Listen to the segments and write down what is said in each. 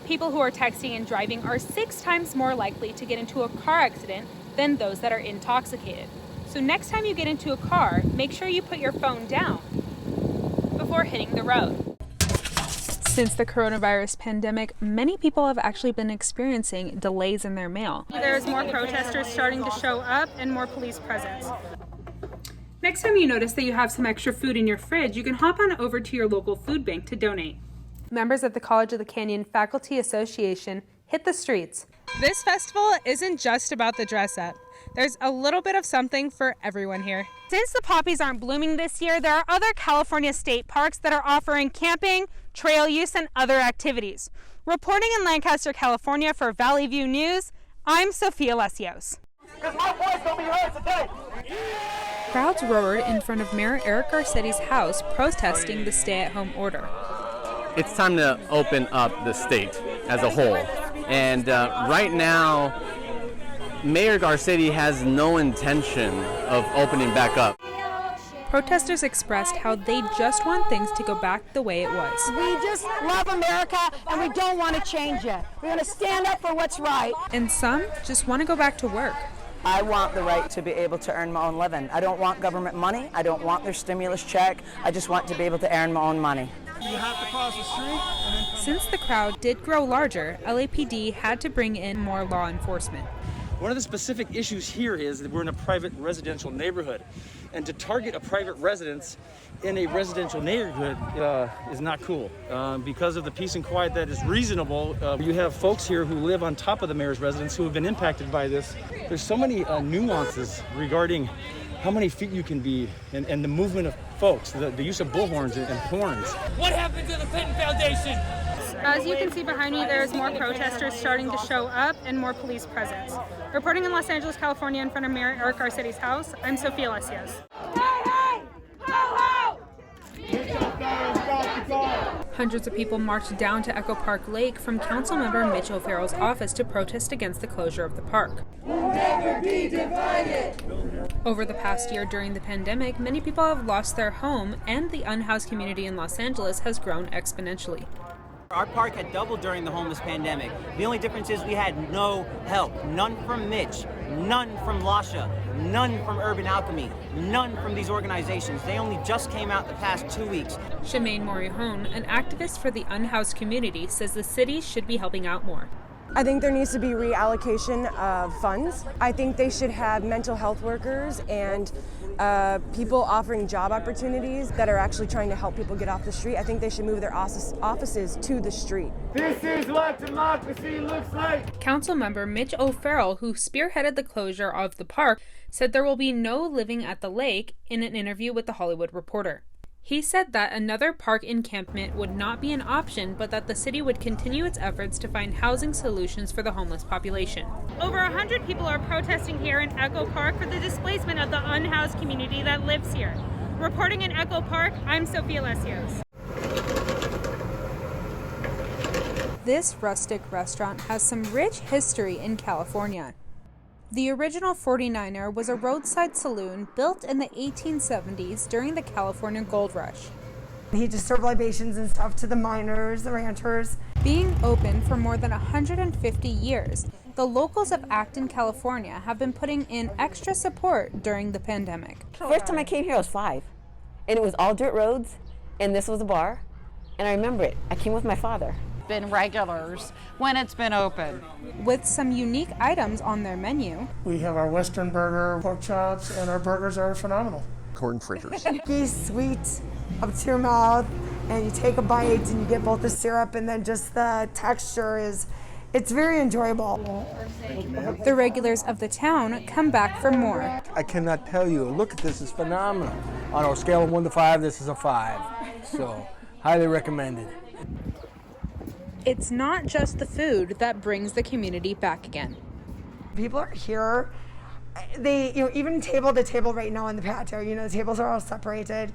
People who are texting and driving are 6 times more likely to get into a car accident than those that are intoxicated. So next time you get into a car, make sure you put your phone down before hitting the road. Since the coronavirus pandemic, many people have actually been experiencing delays in their mail. There's more protesters starting to show up and more police presence. Next time you notice that you have some extra food in your fridge, you can hop on over to your local food bank to donate. Members of the College of the Canyon Faculty Association hit the streets. This festival isn't just about the dress up. There's a little bit of something for everyone here. Since the poppies aren't blooming this year, there are other California state parks that are offering camping, trail use, and other activities. Reporting in Lancaster, California for Valley View News, I'm Sophia Lesseos. Because my voice don't be heard today. Crowds roared in front of Mayor Eric Garcetti's house protesting the stay-at-home order. It's time to open up the state as a whole. And right now, Mayor Garcetti has no intention of opening back up. Protesters expressed how they just want things to go back the way it was. We just love America and we don't want to change it. We're going to stand up for what's right. And some just want to go back to work. I want the right to be able to earn my own living. I don't want government money. I don't want their stimulus check. I just want to be able to earn my own money. You have to cross the street. Since the crowd did grow larger, LAPD had to bring in more law enforcement. One of the specific issues here is that we're in a private residential neighborhood. And to target a private residence in a residential neighborhood is not cool. Because of the peace and quiet that is reasonable, you have folks here who live on top of the mayor's residence who have been impacted by this. There's so many nuances regarding how many feet you can be and the movement of folks, the use of bullhorns and horns. What happened to the Clinton Foundation? As you can see behind me, there's more protesters starting to show up and more police presence. Reporting in Los Angeles, California in front of Mayor Eric Garcetti's house, I'm Sophia Lesseos. Hundreds of people marched down to Echo Park Lake from Councilmember Mitch O'Farrell's office to protest against the closure of the park. We'll never be divided. Over the past year during the pandemic, many people have lost their home, and the unhoused community in Los Angeles has grown exponentially. Our park had doubled during the homeless pandemic. The only difference is we had no help. None from Mitch, none from Lasha, none from Urban Alchemy, none from these organizations. They only just came out the past 2 weeks. Shemaine Morihone, an activist for the unhoused community, says the city should be helping out more. I think there needs to be reallocation of funds. I think they should have mental health workers and people offering job opportunities that are actually trying to help people get off the street. I think they should move their offices to the street. This is what democracy looks like. Councilmember Mitch O'Farrell, who spearheaded the closure of the park, said there will be no living at the lake in an interview with The Hollywood Reporter. He said that another park encampment would not be an option, but that the city would continue its efforts to find housing solutions for the homeless population. Over 100 people are protesting here in Echo Park for the displacement of the unhoused community that lives here. Reporting in Echo Park, I'm Sophia Lesseos. This rustic restaurant has some rich history in California. The original 49er was a roadside saloon built in the 1870s during the California Gold Rush. He just served libations and stuff to the miners, the ranchers. Being open for more than 150 years, the locals of Acton, California have been putting in extra support during the pandemic. First time I came here I was 5, and it was all dirt roads, and this was a bar, and I remember it. I came with my father. Been regulars when it's been open. With some unique items on their menu. We have our Western burger, pork chops, and our burgers are phenomenal. Corn fritters. It's sweet up to your mouth, and you take a bite and you get both the syrup and then just the texture it's very enjoyable. The regulars of the town come back for more. I cannot tell you, look at this, it's phenomenal. On a scale of 1 to 5, this is a 5. So, highly recommended. It's not just the food that brings the community back again. People are here. They, even table to table right now in the patio, the tables are all separated.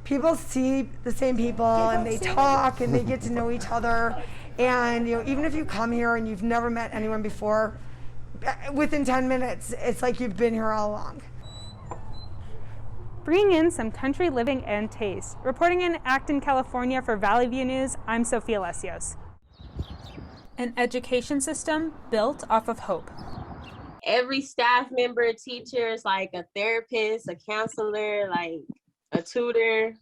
People see the same people and they talk and they get to know each other. And, even if you come here and you've never met anyone before, within 10 minutes, it's like you've been here all along. Bringing in some country living and taste. Reporting in Acton, California for Valley View News, I'm Sophia Lesseos. An education system built off of hope. Every staff member, teacher is like a therapist, a counselor, like a tutor.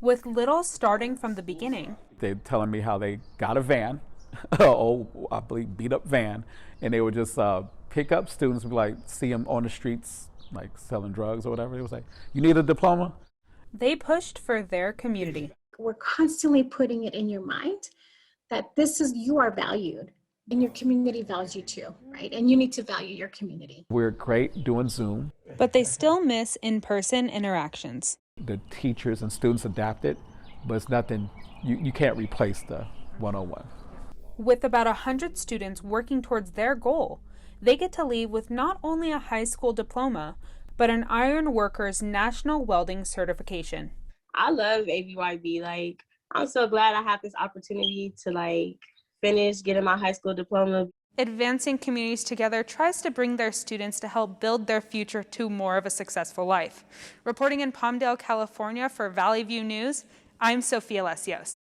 With little starting from the beginning. They're telling me how they got a van, I believe beat up van, and they would just pick up students and be like, see them on the streets, like selling drugs or whatever. They was like, you need a diploma? They pushed for their community. We're constantly putting it in your mind that you are valued and your community values you too, right? And you need to value your community. We're great doing Zoom. But they still miss in-person interactions. The teachers and students adapted, but it's nothing, you can't replace the one-on-one. With about 100 students working towards their goal, they get to leave with not only a high school diploma, but an Iron Workers National Welding Certification. I love ABYB. Like, I'm so glad I have this opportunity to finish getting my high school diploma. Advancing Communities Together tries to bring their students to help build their future to more of a successful life. Reporting in Palmdale, California for Valley View News, I'm Sophia Lesseos.